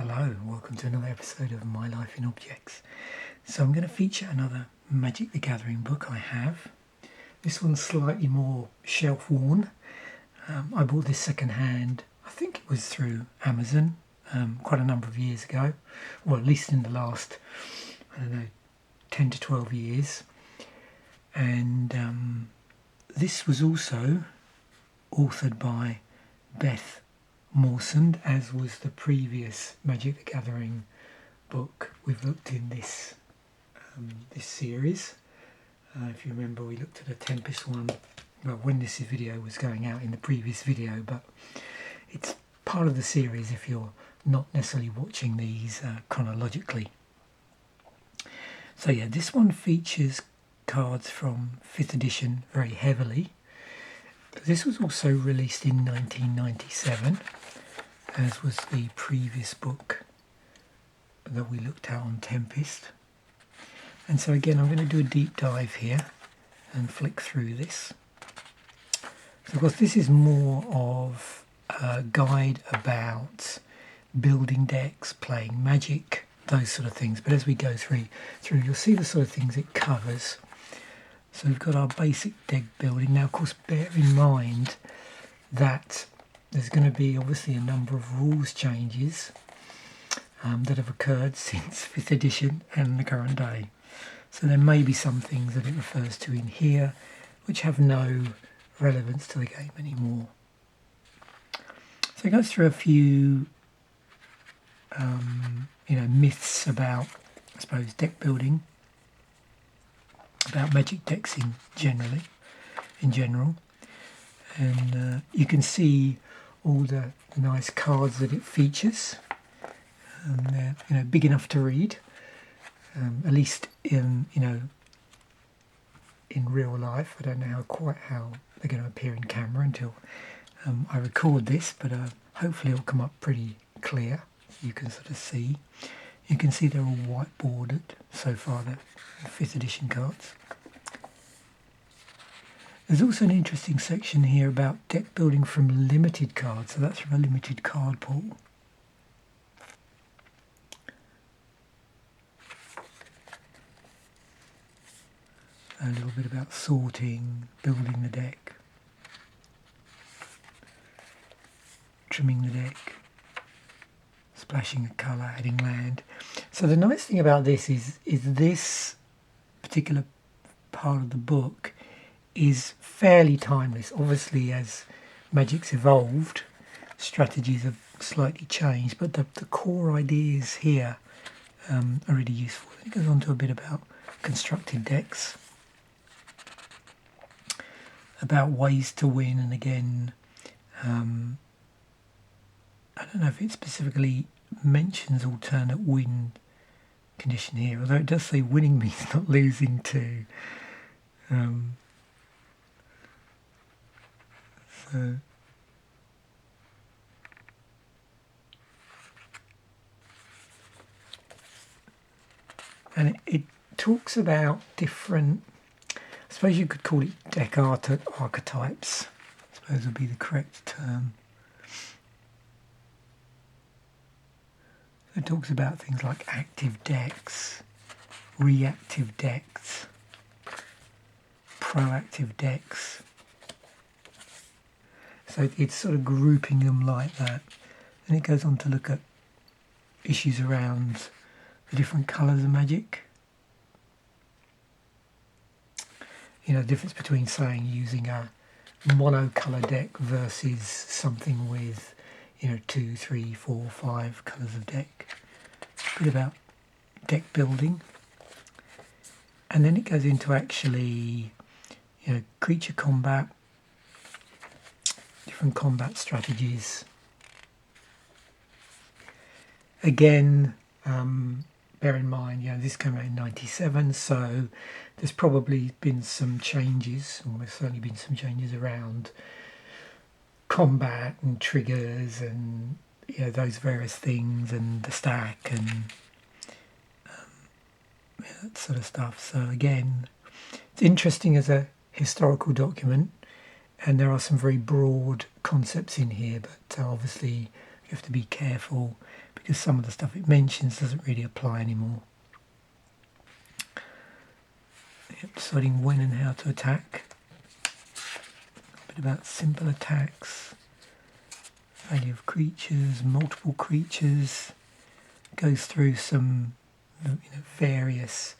Hello, welcome to another episode of My Life in Objects. So I'm going to feature another Magic the Gathering book I have. This one's slightly more shelf worn. I bought this second hand, I think it was through Amazon, quite a number of years ago, or at least in the last, 10 to 12 years. And this was also authored by Beth Moursund, as was the previous Magic the Gathering book we've looked in this series. If you remember, we looked at a Tempest one, well, when this video was going out in the previous video, but it's part of the series if you're not necessarily watching these chronologically. So yeah, this one features cards from 5th edition very heavily. This was also released in 1997, as was the previous book that we looked at on Tempest. And so again, I'm going to do a deep dive here and flick through this. So of course this is more of a guide about building decks, playing Magic, those sort of things. But as we go through you'll see the sort of things it covers. So we've got our basic deck building. Now of course bear in mind that there's going to be obviously a number of rules changes that have occurred since 5th edition and the current day. So there may be some things that it refers to in here which have no relevance to the game anymore. So it goes through a few myths about, I suppose, deck building, about Magic decks in general, and you can see all the nice cards that it features, and they're big enough to read, at least in real life. I don't know quite how they're going to appear in camera until I record this, but hopefully it'll come up pretty clear so you can sort of see. You can see they're all whiteboarded so far, the 5th edition cards. There's also an interesting section here about deck building from limited cards, so that's from a limited card pool. A little bit about sorting, building the deck, trimming the deck, splashing a colour, adding land. So the nice thing about this is this particular part of the book is fairly timeless. Obviously, as Magic's evolved, strategies have slightly changed, but the core ideas here are really useful. It goes on to a bit about constructed decks, about ways to win, and again, I don't know if it specifically mentions alternate win condition here, although it does say winning means not losing too. And it talks about different, I suppose you could call it deck archetypes, I suppose would be the correct term. It talks about things like active decks, reactive decks, proactive decks. So it's sort of grouping them like that. And it goes on to look at issues around the different colours of Magic. The difference between, saying, using a monocolour deck versus something with 2, 3, 4, 5 colours of deck. A bit about deck building. And then it goes into actually, creature combat, different combat strategies. Again, bear in mind, this came out in 97, so there's probably been some changes, or there's certainly been some changes around combat and triggers and those various things, and the stack and that sort of stuff. So again, it's interesting as a historical document, and there are some very broad concepts in here, but obviously You have to be careful because some of the stuff it mentions doesn't really apply anymore. Deciding when and how to attack. A bit about simple attacks. Value of creatures, multiple creatures. Goes through some various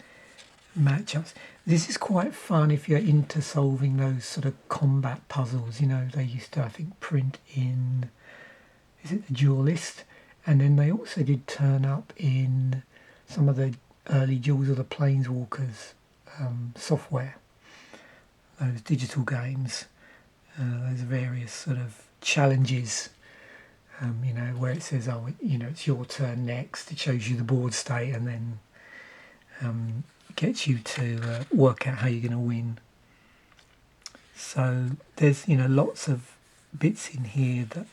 matchups. This is quite fun if you're into solving those sort of combat puzzles. They used to, I think, print in, is it the Duelist? And then they also did turn up in some of the early Duels of the Planeswalkers software. Those digital games, those various sort of challenges, where it says, it's your turn next. It shows you the board state and then gets you to work out how you're going to win. So there's lots of bits in here that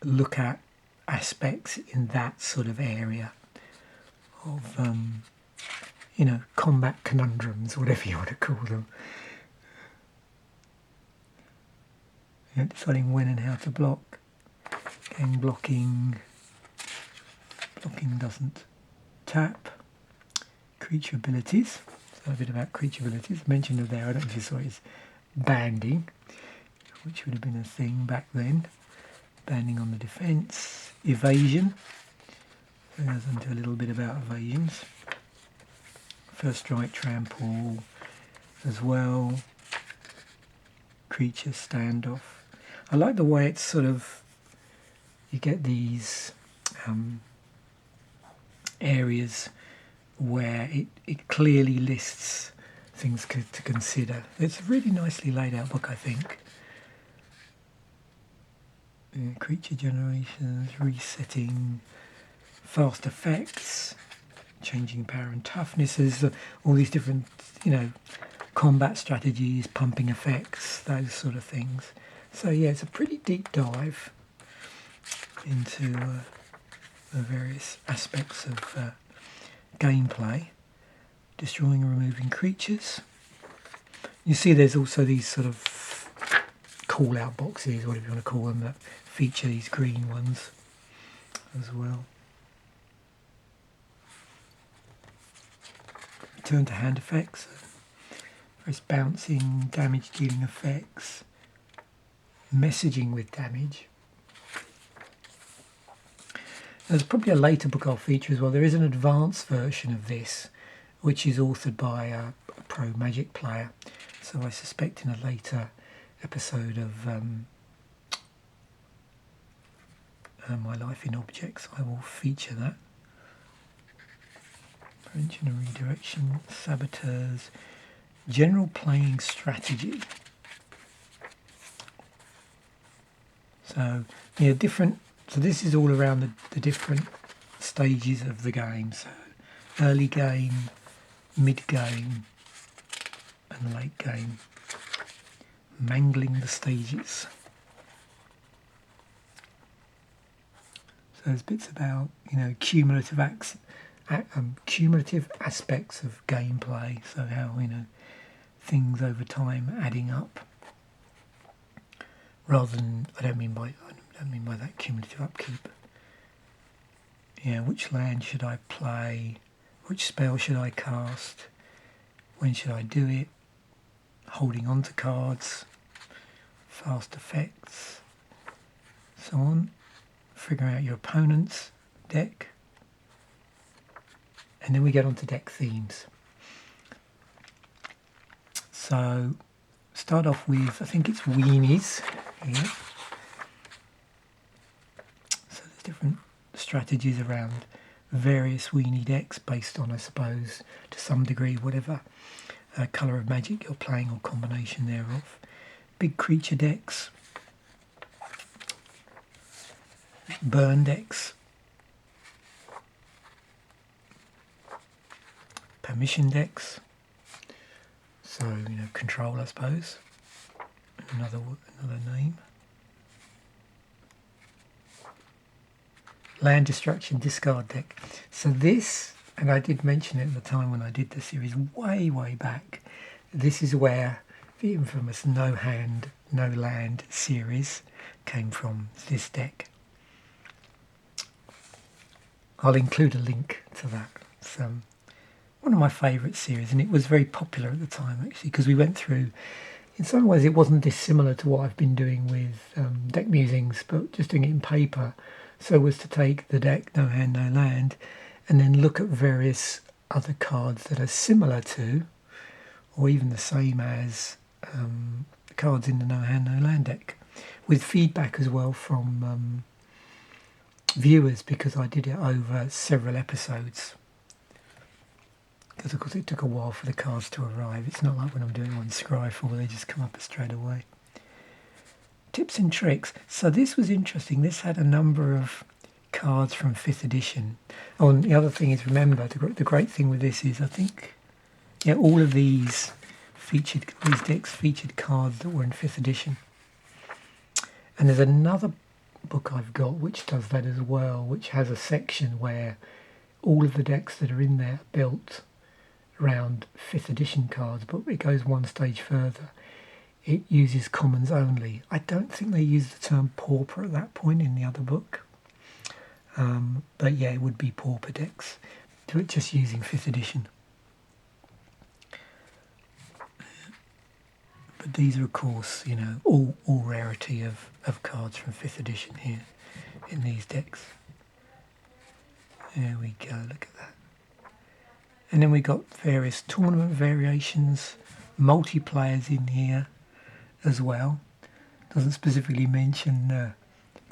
look at aspects in that sort of area of combat conundrums, whatever you want to call them. Deciding when and how to block. Again, blocking doesn't tap. Creature abilities. So a bit about creature abilities. I mentioned it there, I don't know if you saw it, is banding, which would have been a thing back then. Banding on the defence. Evasion. So it goes into a little bit about evasions. First strike, trample as well. Creature standoff. I like the way it's sort of, you get these areas where it clearly lists things to consider. It's a really nicely laid out book, I think. Creature generations, resetting, fast effects, changing power and toughness. There's all these different, combat strategies, pumping effects, those sort of things. So yeah, it's a pretty deep dive into the various aspects of gameplay. Destroying and removing creatures. You see there's also these sort of call out boxes, whatever you want to call them, that feature these green ones as well. Return to hand effects. Various bouncing, damage dealing effects. Messaging with damage. There's probably a later book I'll feature as well. There is an advanced version of this, which is authored by a pro Magic player. So I suspect in a later episode of My Life in Objects, I will feature that. Prevention and redirection, saboteurs, general playing strategy. So yeah, so this is all around the different stages of the game. So early game, mid game, and late game. Mangling the stages. So there's bits about cumulative aspects of gameplay. So how things over time adding up. Rather than I don't mean by that cumulative upkeep. Yeah, which land should I play? Which spell should I cast? When should I do it? Holding on to cards, fast effects, so on. Figuring out your opponent's deck. And then we get on to deck themes. So, start off with, I think it's weenies here. So there's different strategies around various weenie decks based on, I suppose, to some degree, whatever colour of magic you're playing or combination thereof. Big creature decks, burn decks, permission decks, so control, I suppose, another name. Land destruction discard deck. So this, and I did mention it at the time when I did the series way back, this is where the infamous No Hand, No Land series came from, this deck. I'll include a link to that. It's one of my favourite series, and it was very popular at the time actually, because we went through, in some ways it wasn't dissimilar to what I've been doing with deck musings, but just doing it in paper. So was to take the deck No Hand No Land and then look at various other cards that are similar to or even the same as the cards in the No Hand No Land deck, with feedback as well from viewers, because I did it over several episodes. Because of course it took a while for the cards to arrive. It's not like when I'm doing on Scryfall where they just come up straight away. Tips and tricks. So this was interesting. This had a number of cards from 5th edition. Oh, and the other thing is, remember, the great thing with this is, I think, yeah, all of these decks featured cards that were in 5th edition. And there's another book I've got which does that as well, which has a section where all of the decks that are in there are built around 5th edition cards, but it goes one stage further. It uses commons only. I don't think they use the term pauper at that point in the other book. But yeah, it would be pauper decks, just using 5th edition. But these are, of course, you know, all rarity of cards from 5th edition here in these decks. There we go, look at that. And then we got various tournament variations, multiplayers in here as well. Doesn't specifically mention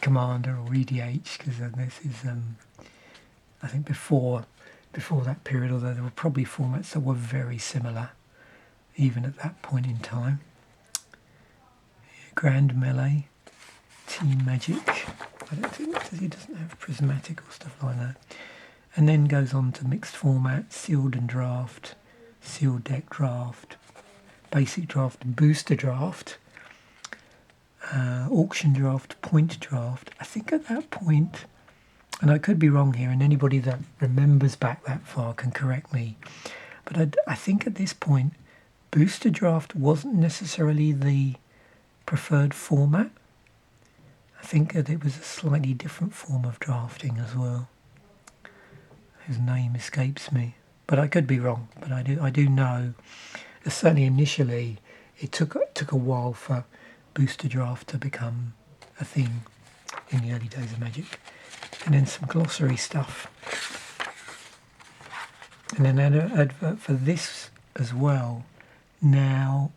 Commander or EDH, because this is, I think, before that period, although there were probably formats that were very similar, even at that point in time. Grand Melee, Team Magic. I don't think he doesn't have prismatic or stuff like that. And then goes on to mixed format, sealed and draft, sealed deck draft, basic draft, booster draft, auction draft, point draft. I think at that point, and I could be wrong here, and anybody that remembers back that far can correct me, but I think at this point, booster draft wasn't necessarily the preferred format. I think that it was a slightly different form of drafting as well. His name escapes me, but I could be wrong. But I do know that certainly initially it took a while for booster draft to become a thing in the early days of Magic. And then some glossary stuff, and then an advert for this as well. Now,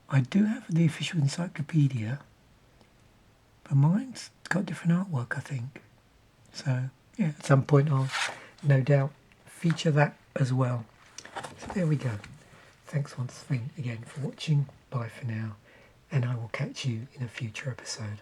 I do have the official encyclopedia, but mine's got different artwork, I think. So, yeah, at some point I'll no doubt feature that as well. So there we go. Thanks once again for watching. Bye for now, and I will catch you in a future episode.